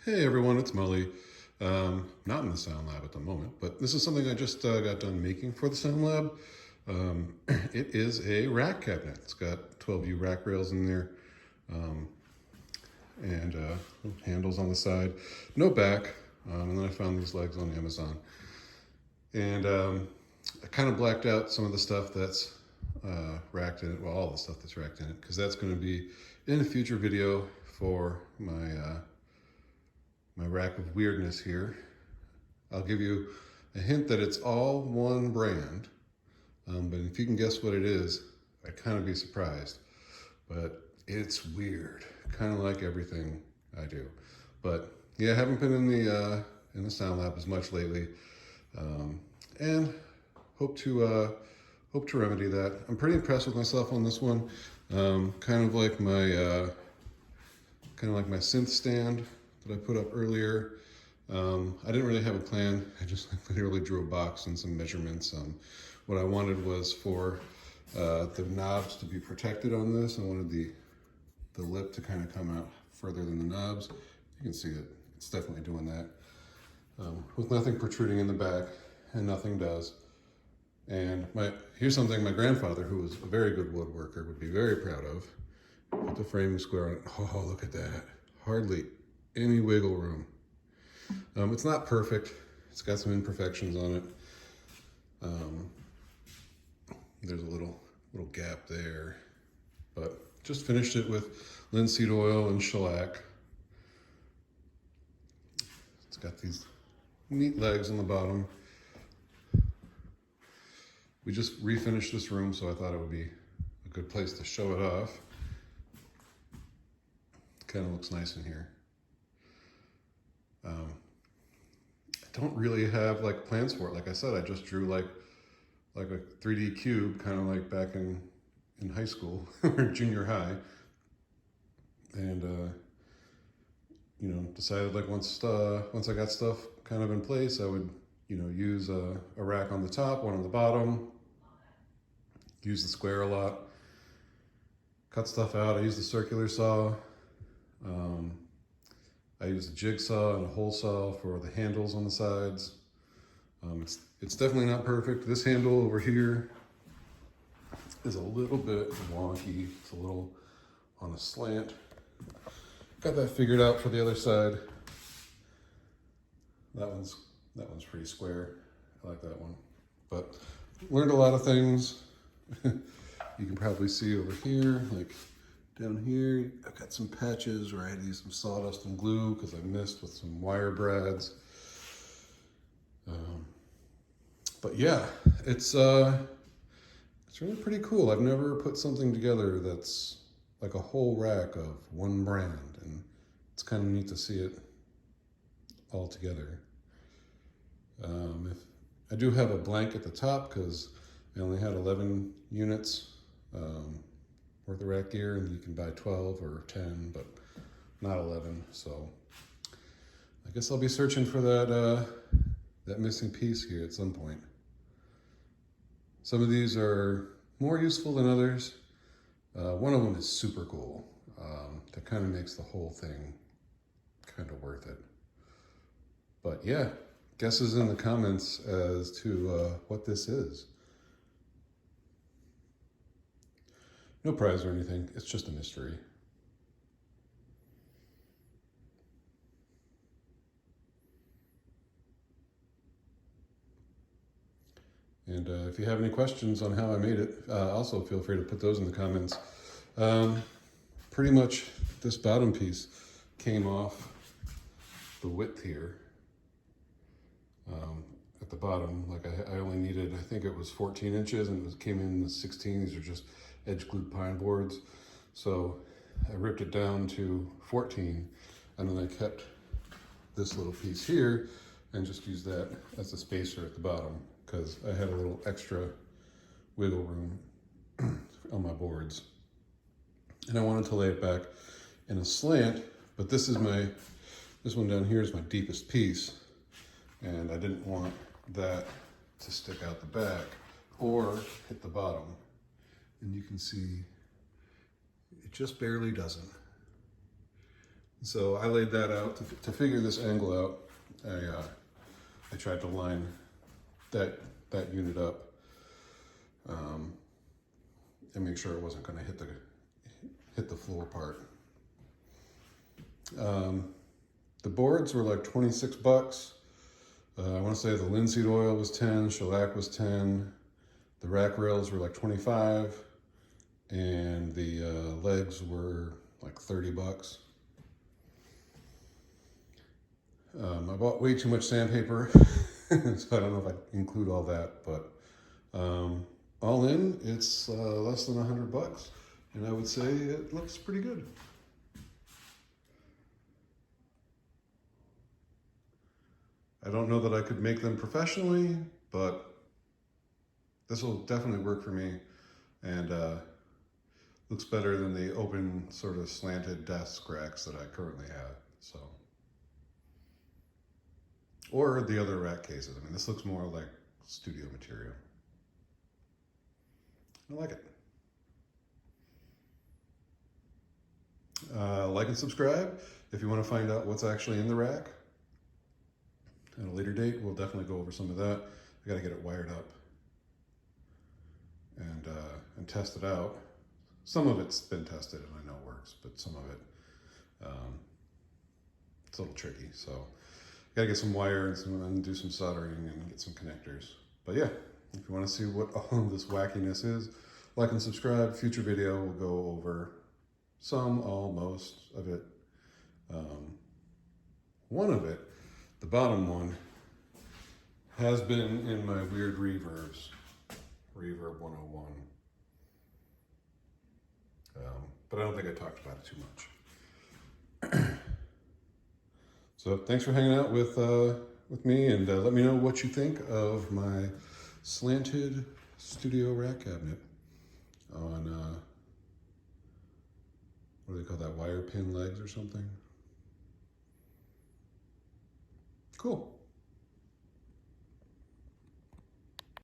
Hey everyone, it's Molly. Not in the Sound Lab at the moment, but this is something I just got done making for the Sound Lab. It is a rack cabinet. It's got 12U rack rails in there um, and handles on the side. No back, and then I found these legs on Amazon. And I kind of blacked out some of the stuff that's racked in it, well, all the stuff that's racked in it, because that's going to be in a future video for my rack of weirdness here. I'll give you a hint that it's all one brand, but if you can guess what it is, I'd kind of be surprised. But it's weird, kind of like everything I do. But yeah, I haven't been in the Sound Lab as much lately, and hope to remedy that. I'm pretty impressed with myself on this one. Kind of like my synth stand that I put up earlier. I didn't really have a plan. I just literally drew a box and some measurements. What I wanted was for the knobs to be protected on this. I wanted the lip to kind of come out further than the knobs. You can see that it's definitely doing that. With nothing protruding in the back, and nothing does. And here's something my grandfather, who was a very good woodworker, would be very proud of. Put the framing square on it. Oh, look at that. Hardly any wiggle room. It's not perfect. It's got some imperfections on it. There's a little gap there, but just finished it with linseed oil and shellac. It's got these neat legs on the bottom. We just refinished this room, so I thought it would be a good place to show it off. Kind of looks nice in here. I don't really have like plans for it. Like I said, I just drew like a 3D cube, kind of like back in high school or junior high, and decided like once I got stuff kind of in place, I would use a rack on the top, one on the bottom. Use the square a lot. Cut stuff out. I use the circular saw. I use a jigsaw and a hole saw for the handles on the sides. It's definitely not perfect. This handle over here is a little bit wonky. It's a little on a slant. Got that figured out for the other side. That one's pretty square. I like that one. But learned a lot of things. You can probably see over here, like down here, I've got some patches where I had to use some sawdust and glue because I missed with some wire brads. But yeah, it's really pretty cool. I've never put something together that's like a whole rack of one brand, and it's kind of neat to see it all together. If I do have a blank at the top because I only had 11 units worth of rack gear, and you can buy 12 or 10, but not 11. So I guess I'll be searching for that missing piece here at some point. Some of these are more useful than others. One of them is super cool. That kind of makes the whole thing kind of worth it. But yeah, guesses in the comments as to what this is. No prize or anything, it's just a mystery. And if you have any questions on how I made it, also feel free to put those in the comments. Pretty much this bottom piece came off the width here at the bottom. Like I only needed, I think it was 14 inches, and it came in 16. These are just edge glued pine boards. So I ripped it down to 14, and then I kept this little piece here and just used that as a spacer at the bottom because I had a little extra wiggle room on my boards. And I wanted to lay it back in a slant, but this one down here is my deepest piece, and I didn't want that to stick out the back or hit the bottom. And you can see it just barely doesn't. So I laid that out to figure this angle out. I tried to line that unit up and make sure it wasn't going to hit the floor part. The boards were like 26 bucks. I want to say the linseed oil was 10, shellac was 10, the rack rails were like 25, and the legs were like 30 bucks. I bought way too much sandpaper, so I don't know if I include all that, but all in, it's less than 100 bucks, and I would say it looks pretty good. I don't know that I could make them professionally, but this will definitely work for me, and looks better than the open sort of slanted desk racks that I currently have. So, or the other rack cases. I mean, this looks more like studio material. I like it. Like and subscribe if you want to find out what's actually in the rack. At a later date, we'll definitely go over some of that. I got to get it wired up and test it out. Some of it's been tested and I know it works, but some of it it's a little tricky. So got to get some wire and do some soldering and get some connectors. But yeah, if you want to see what all of this wackiness is, like and subscribe. Future video will go over some, all, most of it. One of it, the bottom one, has been in my weird reverbs, Reverb 101. But I don't think I talked about it too much. So thanks for hanging out with me, and let me know what you think of my slanted studio rack cabinet on, what do they call that, wire pin legs or something? Cool.